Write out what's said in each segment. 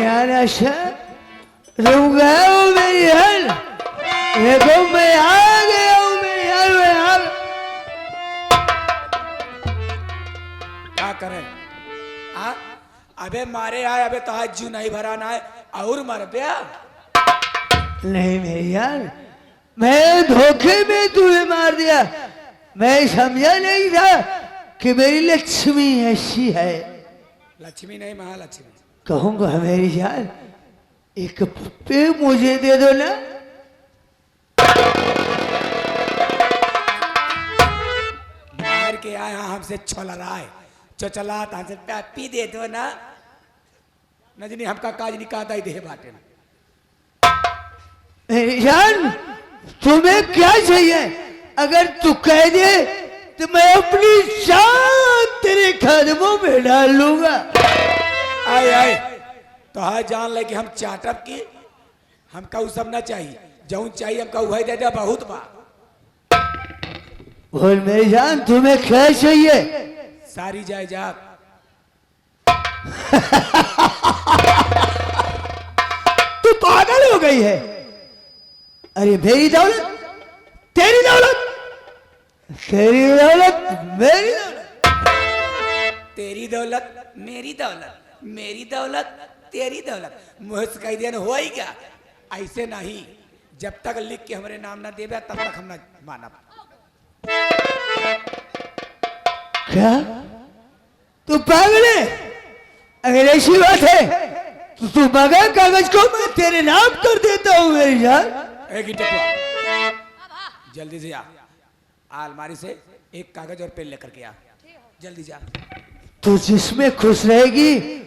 यार अच्छा रुक गए हो मेरी यार, देखो मैं आ गया हूँ मेरी यार, मैं यार क्या करें? हाँ अबे मारे आए, अबे तो आज जू नहीं भराना है और मर गया। नहीं मेरी यार, मैं धोखे में तुम्हें मार दिया, मैं समझा नहीं था कि मेरी लक्ष्मी ऐसी है। लक्ष्मी नहीं महालक्ष्मी। कहूंगा मेरी यार एक पप्पी मुझे दे दो ना। मार के आया हमसे छोला रहा है, चला हमसे पी दे दो ना। नजनी हमका काज निकाता ही दे बाटे ना। मेरी जान तुम्हें क्या चाहिए? अगर तू कह दे तो मैं अपनी जान तेरे कदमों में डाल लूंगा। आए आए तो हाँ जान ले कि हम चाटब की, हमका वो सब ना चाहिए, जौन चाहिए हमका वही दे दे बहुत बा। बोल मेरी जान तुम्हें क्या चाहिए? सारी जायदाद। तू पागल हो गई है? अरे मेरी दौलत तेरी दौलत, तेरी दौलत मेरी दौलत, तेरी दौलत मेरी दौलत, मेरी दौलत तेरी दौलत, मुझे कह देना हो ही क्या? ऐसे नहीं, जब तक लिख के हमारे नाम ना देवे तब तक हम ना माना। क्या तू पागल है? अगर ऐसी बात है तो तू मगर कागज को मैं तेरे नाम कर देता हूँ मेरी जान। एक ही टकुआ जल्दी से आ, अलमारी से एक कागज और पेन लेकर के आ, जल्दी जा। तू जिसमें खुश रहेगी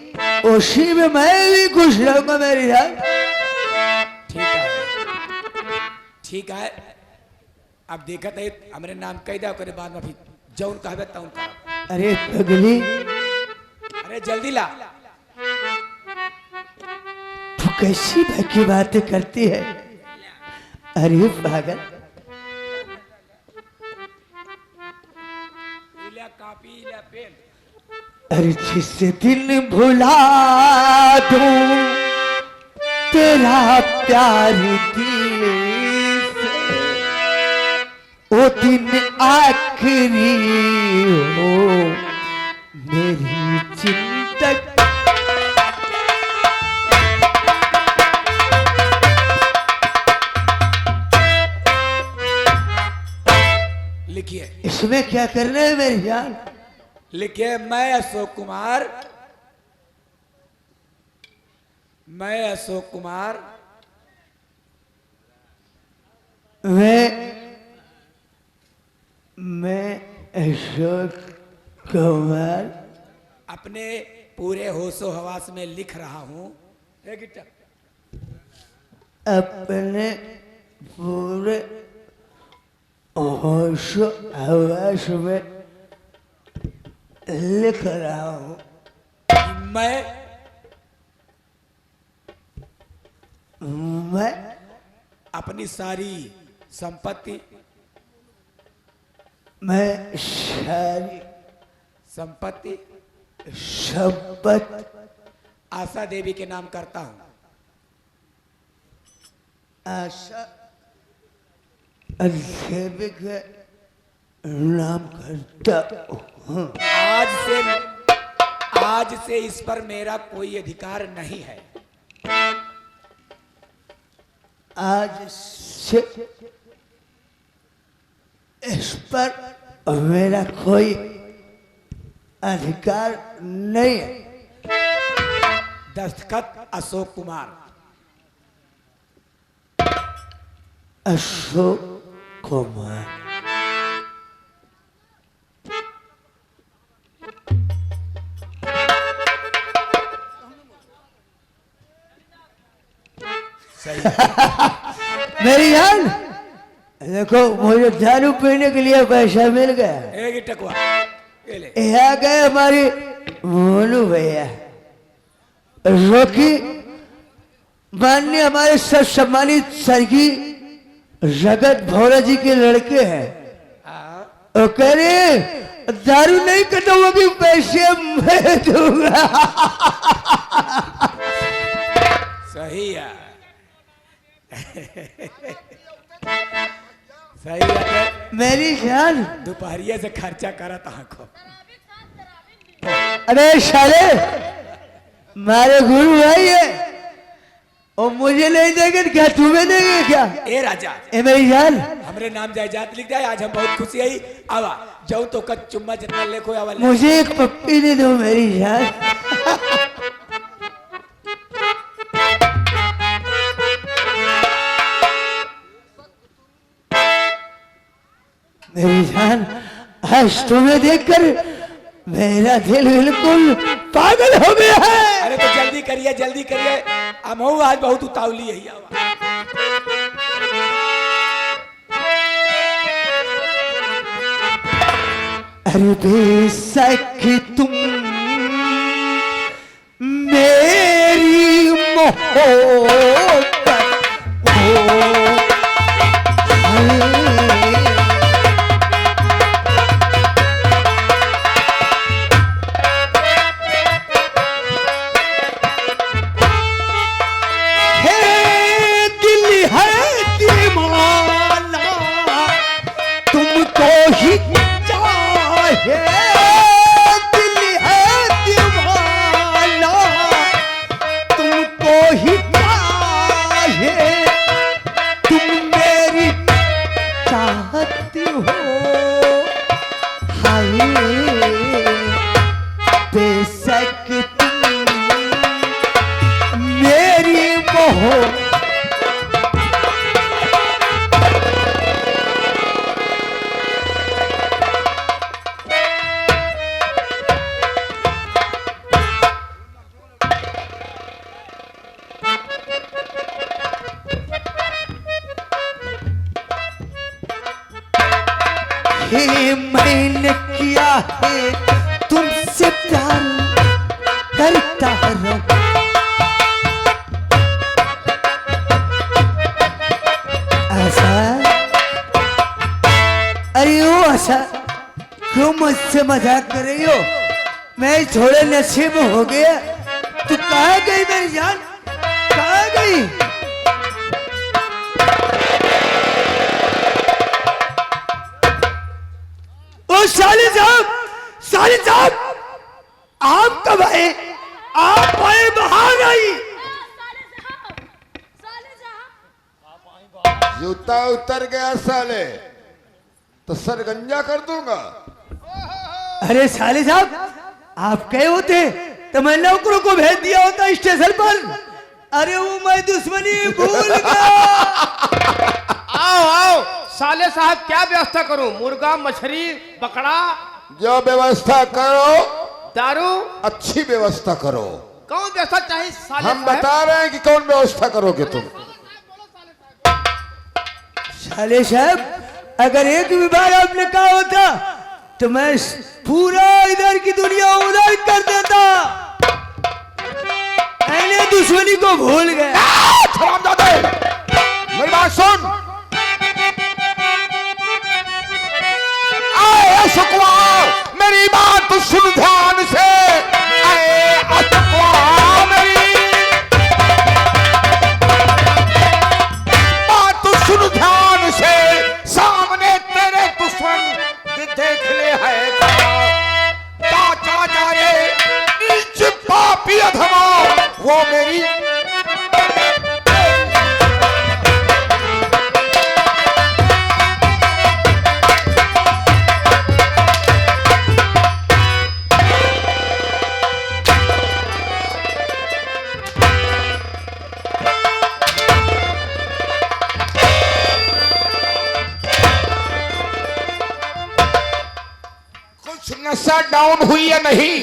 उसी में मैं भी खुश रहूंगा मेरी जान। ठीक है ठीक है, अब देखा था हमारे नाम कह दे, करे बाद में फिर जौन कहबे तौन कर। अरे पगली अरे जल्दी ला। तू कैसी भकी बातें करती है? अरे पागल, ला कॉपी ला पेन। अरे जिससे दिल भुला दूं तेरा प्यार दिल से, वो दिन आखिरी हो मेरी जिंदगी। लिखिए इसमें क्या करना है मेरी जान? लिखिए मैं अशोक कुमार, मैं अशोक कुमार मैं अशोक कुमार अपने पूरे होशो हवास में लिख रहा हूं। अपने पूरे होशो हवास में लिख रहा हूं मैं अपनी सारी संपत्ति, मैं सारी संपत्ति संपत्ति आशा देवी के नाम करता हूं। आशा देवी के नाम करता हूं। आज से इस पर मेरा कोई अधिकार नहीं है। आज से इस पर मेरा कोई अधिकार नहीं है। दस्तखत अशोक कुमार। अशोक कुमार। मेरी जान देखो, मुझे दारू पीने के लिए पैसा मिल गया। एक ही टकुआ ये ले। यहाँ गए हमारे मोनू भैया, जो कि माननीय हमारे सब सम्मानित स्वर्गीय जगत भोरा जी के लड़के हैं। वो कह रहे दारू नहीं खत्म होगी, पैसे मैं दूंगा। सही है। सही है। मेरी जान, दोपहरिया से खर्चा करा था को। अरे साले, मारे गुरु भाई है और मुझे नहीं देंगे तो क्या तुम्हें देंगे क्या? ए राजा, ए मेरी जान, हमरे नाम जायदाद लिख जाए, आज हम बहुत खुशी आई। आवा जाऊं तो का चुम्मा जितना लेखो आवा ले। मुझे एक पप्पी दे दो मेरी जान। मेरी जान, आज तुम्हें देखकर मेरा दिल बिल्कुल पागल हो गया है। अरे तो जल्दी करिए, जल्दी करिए, हम आज बहुत उतावली है। आवा अरे बेशक तुम मेरी मोहब्बत हो, मैंने किया है तुमसे प्यार करता रहूं। ऐसा? अरे ओ ऐसा क्यों मुझसे मजाक कर रही हो? मैं थोड़े नशे में हो गया। तू कहाँ गई मेरी जान, कहाँ गई? साले साहब, आप कब आए? आप आए बाहर आई। जूता उतर गया साले तो सरगंजा कर दूंगा। अरे साले साहब, आप कहे होते तो मैं नौकरों को भेज दिया होता स्टेशन पर। अरे वो मैं दुश्मनी भूल गया। आओ आओ साले साहब, क्या व्यवस्था करूं? मुर्गा, मछली, बकरा? जो व्यवस्था करो, दारू? अच्छी व्यवस्था करो। कौन व्यवस्था चाहिए साले हम साहब? बता रहे हैं कि कौन व्यवस्था करोगे तुम। साले साहब, अगर एक भी बार आपने कहा होता तो मैं पूरा इधर की दुनिया उधर कर देता। मैंने दुश्मनी को भूल गए। मेरी बात सुन। आए शुक्वा, मेरी बात सुन ध्यान से। आए शुक्वा, मेरी बात सुन ध्यान से। सामने तेरे दुश्मन देख ले है चाचा जाए नीच पापी अधमा, वो मेरी नशा डाउन हुई या नहीं?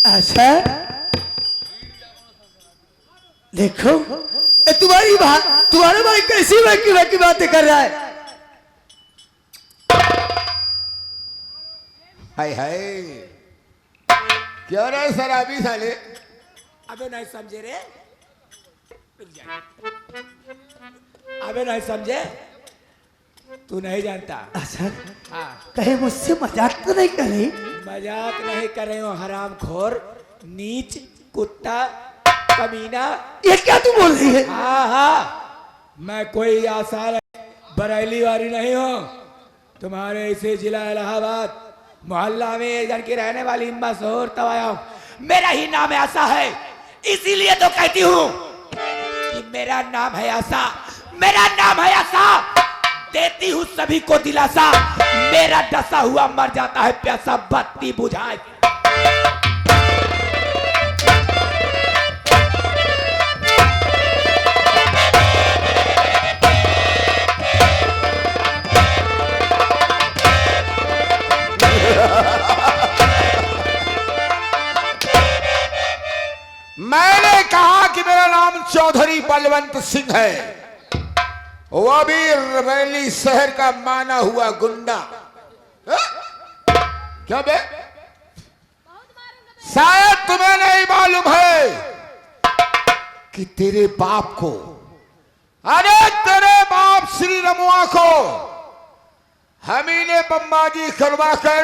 अच्छा देखो, तुम्हारे भाई कैसी वकी बातें कर रहा है। हाय हाय, क्या रहा है शराबी साले? अबे नहीं समझे रे, अबे नहीं समझे, तू नहीं जानता। अच्छा, हाँ, कहे मुझसे मजाक तो नहीं कर रही? मजाक नहीं कर रहे हो हरामखोर, नीच कुत्ता, कमीना। ये क्या तू बोल रही है? हाँ हाँ, मैं कोई आसार बरेली वाली नहीं हूँ। तुम्हारे इसे जिला इलाहाबाद मोहल्ला में जन की रहने वाली मशहूर तवाया हूँ। मेरा ही नाम ऐसा है, इसीलिए तो कहती हूँ कि मेरा नाम है आशा, मेरा नाम है आशा। देती हूँ सभी को दिलासा, मेरा डसा हुआ मर जाता है प्यासा बत्ती बुझाए। मैंने कहा कि मेरा नाम चौधरी बलवंत सिंह है, वो भी रैली शहर का माना हुआ गुंडा। क्या बे? शायद तुम्हें नहीं मालूम है कि तेरे बाप को, अरे तेरे बाप श्री रमुआ को हमी ने बमबाजी करवा कर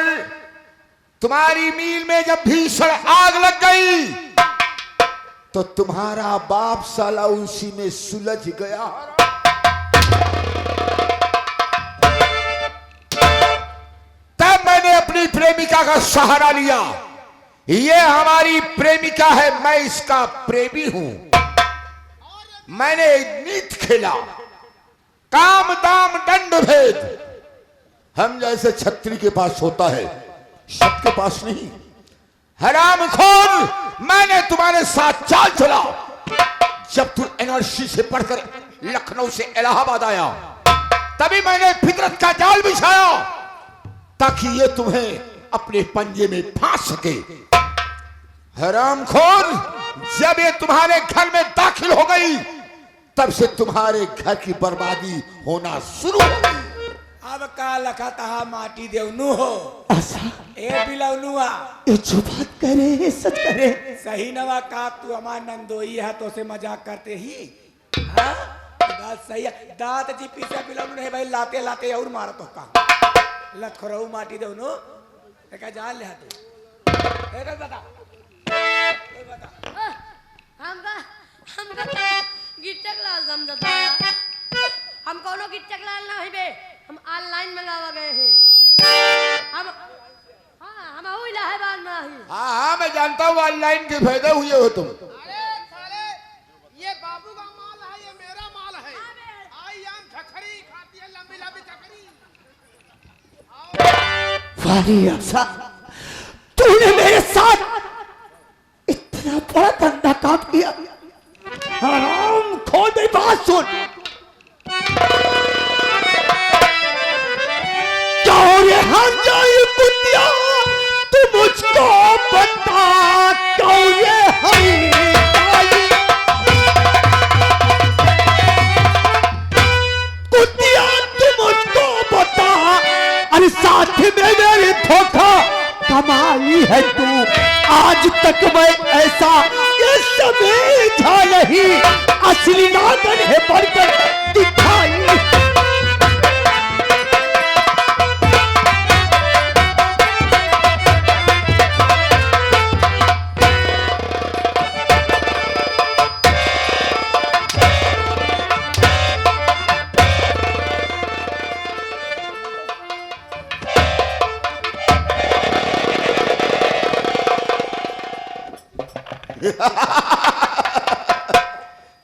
तुम्हारी मील में जब भीषण आग लग गई तो तुम्हारा बाप साला उसी में सुलझ गया। तब मैंने अपनी प्रेमिका का सहारा लिया। ये हमारी प्रेमिका है, मैं इसका प्रेमी हूं। मैंने नीत खेला, काम दाम दंड भेद हम जैसे छत्री के पास होता है, सबके पास नहीं। हरामखोर, मैंने तुम्हारे साथ चाल चला। जब तू एनआरसी से पढ़कर लखनऊ से इलाहाबाद आया, तभी मैंने फितरत का जाल बिछाया ताकि ये तुम्हें अपने पंजे में फांस सके। हरामखोर, जब ये तुम्हारे घर में दाखिल हो गई, तब से तुम्हारे घर की बर्बादी होना शुरू हो गई। अब का लखा तहा माटी देवनु हो, आशा, ए बिलवनुआ। ये जो बात कह रहे हैं सच कह रहे हैं। सही नवा का तू हमार नंदोई है तो से मजाक करते ही। हाँ? बात सही है। दांत जी पीछे बिलवनु नहीं भाई, लाते लाते और मारो तो का लखरऊ माटी देवनु का जान ले तू। बता हमका गिट्टक लाल समझता। हम कोनो गिट्टक लाल ना है बे, हम ऑनलाइन मंगावा गए हैं। हम हो इलाहाबाद में ही। हाँ, मैं जानता हूँ ऑनलाइन के फायदा हुए हो तुम। अरे साले, ये बाबू का माल है, ये मेरा माल है। आई आम खखरी खाती है, लंबी लंबी खखरी। वारी आशा, तूने मेरे साथ इतना बड़ा गंदा काम किया। हराम खोर, मेरी बात सुन। क्या हम जाए कुतिया, तू मुझको बता क्यों ये हरी कुतिया, तू मुझको बता। अरे साथ में मेरे धोखा कमाई है तू। आज तक मैं ऐसा ये समझा नहीं, असली नागन है बढ़कर दिखाई।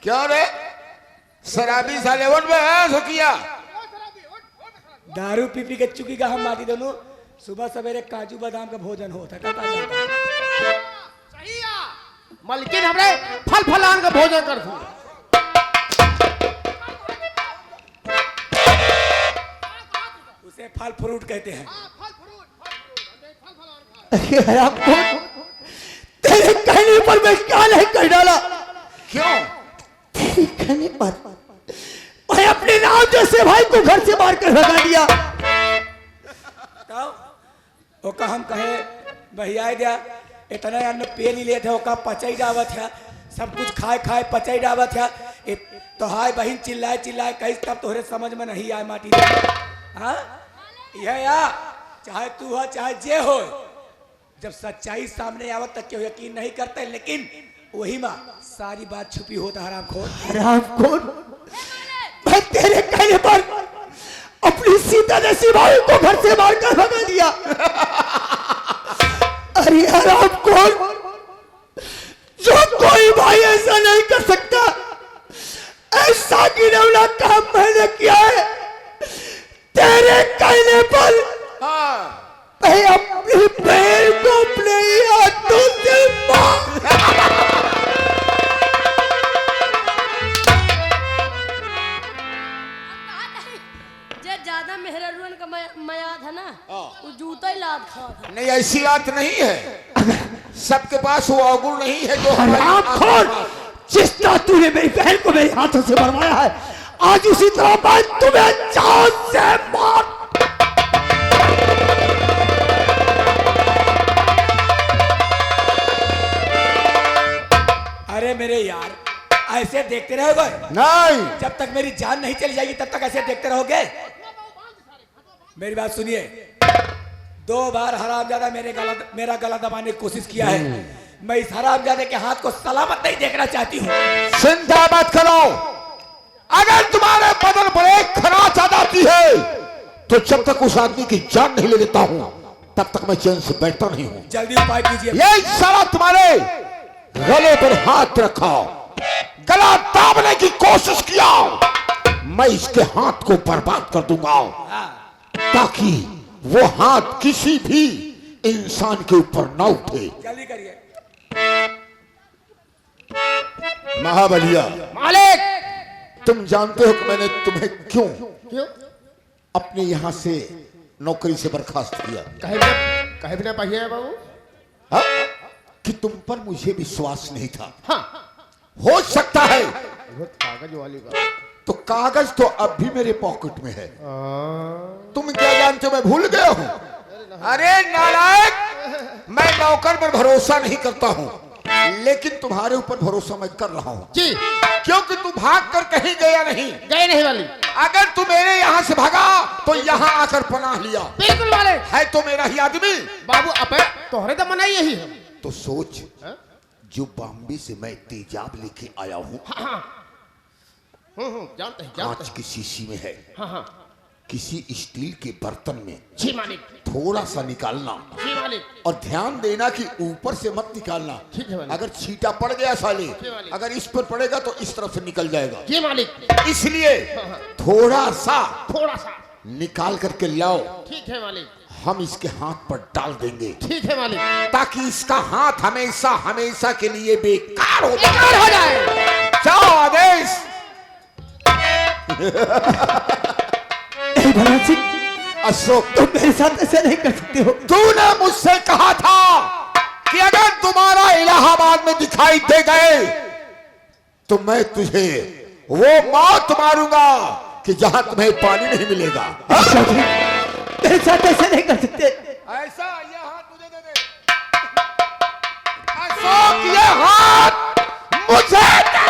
क्यों रे शराबी साले, उठ बे, ऐसा किया। दारू पी पी के चुकी का हम माटी दोनों। सुबह सवेरे काजू बादाम का भोजन होता है। सही है, मलकिन हमरे फल फलान का भोजन कर दू। उसे फल फ्रूट कहते हैं। अरे हराम खोर, तेरे कहने पर मैं क्या नहीं कर डाला। क्यों? तेरे कहने पर मैं अपने नाम जैसे भाई को घर से मार कर भगा दिया। ओका हम कहे भैया दिया इतना अन्न पे नहीं लेते, ओका पचाई डावत है, सब कुछ खाए खाए पचाई डावत है। तो हाय बहन चिल्लाए चिल्लाए कहीं, तब तोहरे समझ में नहीं आए माटी। हाँ यह या चाहे तू हो चाहे जे हो, जब सच्चाई सामने आवत तक क्यों यकीन नहीं करते। लेकिन वही माँ सारी बात छुपी होता हरामखोर। राम कौन? मैं तेरे कहने पर अपनी सीता जैसी भाई को घर से बाहर कर भगा दिया। अरे राम कौन? जो कोई भाई ऐसा नहीं कर सकता, ऐसा गिरौला काम मैंने किया है तेरे कहने पर। हाँ मैं अपनी बहन को अपने ही हाथों से मार। जे ज्यादा मेहररुअन का मया था ना, वो जूता ही लाद खा था। नहीं, ऐसी बात नहीं है। सबके पास वो अवगुण नहीं है जो हराम खोर, जिस तरह तूने मेरी बहन को मेरे हाथों से मरवाया है, आज उसी तरह मैं तुम्हें जान से मार। अरे मेरे यार, ऐसे देखते रहोगे? नहीं। जब तक मेरी जान नहीं चली जाएगी तब तक ऐसे देखते रहोगे? मेरी बात सुनिए, 2 बार हरामजादा मेरा गला दबाने की कोशिश किया है। मैं इस हरामजादे के हाथ को सलामत नहीं देखना चाहती हूँ। चिंता मत करो, अगर तुम्हारे बदन पर एक खराच आ जाती है तो जब तक उस आदमी की जान नहीं ले लेता हूँ तब तक मैं चैन से बैठता नहीं हूँ। जल्दी उपाय कीजिए। ये सारा तुम्हारे गले पर हाथ रखा, गला दाबने की कोशिश किया, मैं इसके हाथ को बर्बाद कर दूंगा ताकि वो हाथ किसी भी इंसान के ऊपर ना उठे। जल्दी करिए। महाबलिया, मालिक। तुम जानते हो कि मैंने तुम्हें क्यों क्यों? अपने यहां से नौकरी से बर्खास्त किया? कहे बिना पहिए बाबू। हाँ? कि तुम पर मुझे विश्वास नहीं था। हाँ, हो सकता है वो कागज वाली बात। तो कागज तो अब भी मेरे पॉकेट में है। तुम क्या जानते हो मैं भूल गया हूं? अरे नालायक, मैं नौकर पर भरोसा नहीं करता हूं, लेकिन तुम्हारे ऊपर भरोसा मैं कर रहा हूं जी। क्योंकि तू भाग कर कहीं गया नहीं। गए नहीं वाली। अगर तू मेरे यहाँ से भागा तो यहाँ आकर पनाह लिया। बिल्कुल मालिक। है तो मेरा ही आदमी। बाबू अब तोहरे तो मना यही है। तो सोच, जो बॉम्बे से मैं तेजाब लेके आया हूँ, जानते हैं कांच की शीशी में है। हाँ हाँ किसी स्टील के बर्तन में जी मालिक। थोड़ा सा निकालना जी मालिक। और ध्यान देना कि ऊपर से मत निकालना। ठीक है मालिक। अगर छींटा पड़ गया साले, मालिक। अगर इस पर पड़ेगा तो इस तरफ से निकल जाएगा। जी मालिक। इसलिए थोड़ा सा निकाल करके लाओ। ठीक है मालिक। हम इसके हाथ पर डाल देंगे ठीक है मालिक। ताकि इसका हाथ हमेशा हमेशा के लिए बेकार हो बेकार हो जाए। जाओ आदेश। भला सिंह, अशोक, तुम मेरे साथ ऐसा नहीं कर सकते हो। तूने मुझसे कहा था कि अगर तुम्हारा इलाहाबाद में दिखाई दे गए तो मैं तुझे वो मौत मारूंगा कि जहां तुम्हें पानी नहीं मिलेगा। मेरे साथ ऐसा नहीं कर सकते। ऐसा ये हाथ मुझे दे दे। अशोक, ये हाथ मुझे दे।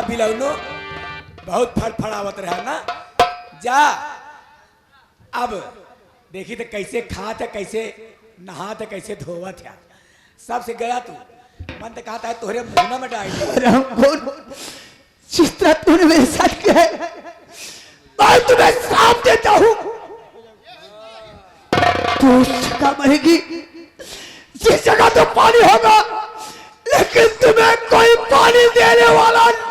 बिलौनो बहुत फड़फड़ावत रहा ना। जा अब देखी तो कैसे खात है, कैसे नहात है, कैसे धोवत है। सबसे गया तू मन तो कहता है तोहरे मुंह में डाल दे। राम कौन, जिस तरह तूने मेरे साथ किया है, मैं तुम्हें श्राप देता हूं। तू उस जगह मरेगी जिस जगह तो पानी होगा, लेकिन तुम्हें कोई पानी देने वाला नहीं।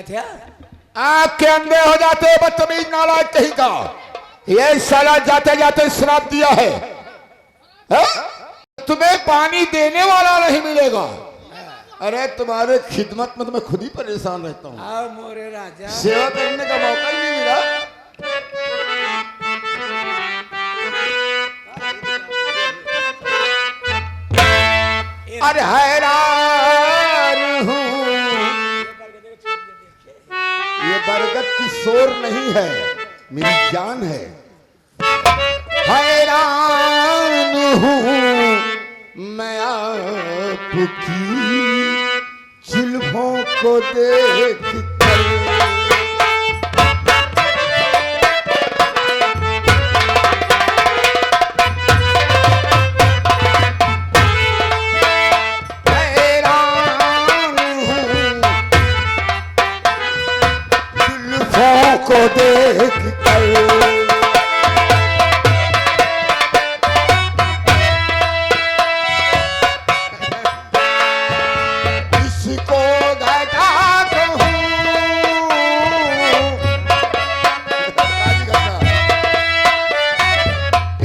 थे? आंख के अंधे हो जाते बदतमीज नालायक कहीं का। ये साला जाते जाते श्राप दिया है, तुम्हें पानी देने वाला नहीं मिलेगा। अरे तुम्हारे खिदमत में तो मैं खुद ही परेशान रहता हूँ। आओ मोरे राजा, सेवा करने का मौका ही नहीं मिला। अरे हैरान हूँ, ये बरगद की शोर नहीं है, मेरी जान है। हैरान हूँ मैं आपकी जुल्फों को देख कर। को देख कर इसको घटा कहूं,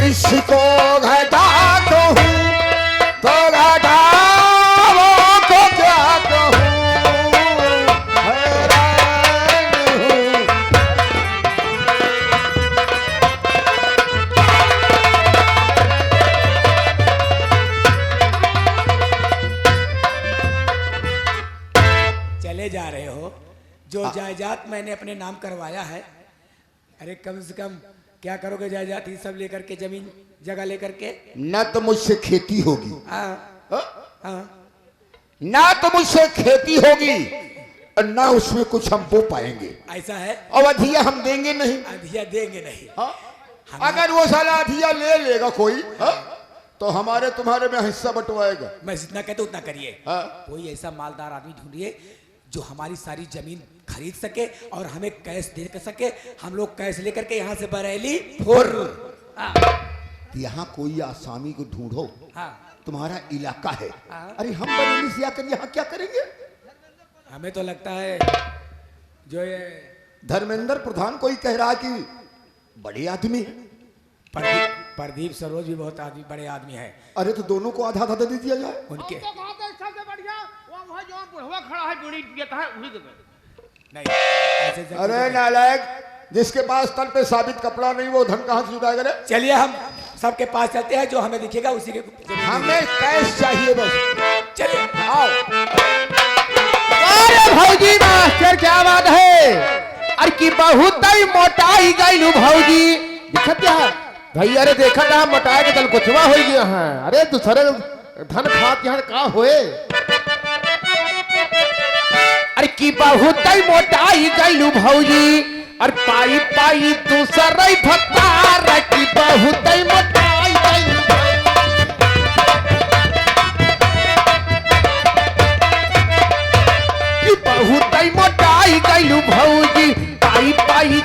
इसको घटा कहूं तो घटाओ को क्या कहूं। जा रहे हो जो जायदाद मैंने अपने नाम करवाया है, अरे कम से कम क्या करोगे जायदाद ही सब लेकर के, जमीन जगह लेकर के? ना तो मुझसे खेती होगी, ना तो मुझसे खेती होगी और ना उसमें कुछ हम बो पाएंगे। ऐसा है? और अधिया हम देंगे नहीं। अधिया देंगे नहीं? अगर वो साला अधिया ले लेगा कोई, तो हमारे तुम्हारे में हिस्सा बंटवाएगा। मैं जितना कहता उतना करिए। कोई ऐसा मालदार आदमी ढूंढिए जो हमारी सारी जमीन खरीद सके और हमें कैश दे सके। हम लोग कैश लेकर के यहाँ से बरेली फोर। यहाँ कोई आसामी को ढूंढो। तुम्हारा इलाका है। अरे हम बरेली से आकर यहाँ क्या करेंगे? हमें तो लगता है जो ये धर्मेंद्र प्रधान कोई कह रहा कि बड़े आदमी, प्रदीप सरोज भी बहुत आदमी बड़े आदमी है। अरे तो दोनों को आधा आधा दे दिया जाए। उनके खड़ा है नहीं ऐसे। अरे नालायक, जिसके पास तन पे साबित कपड़ा नहीं वो धन कहां से जुटाएगा रे? चलिए हम सबके पास चलते हैं, जो हमें दिखेगा उसी के। हमें कैश चाहिए बस। चलिए आओ। अरे भौजी मास्टर क्या बात है? अरे की बहुत ही मोटाई गई भौजी। दिखत क्या भाई? अरे देखा था मोटाई के दल कुछवा हो गया है। अरे दूसरे धन खात यहाँ का होए? अरे की बहुत ही मोटाई गई भौजी, और पाई पाई दूसरे भत्तार की बहुत ही मोटाई गई। बहुत ही मोटाई गई भौजी, पाई पाई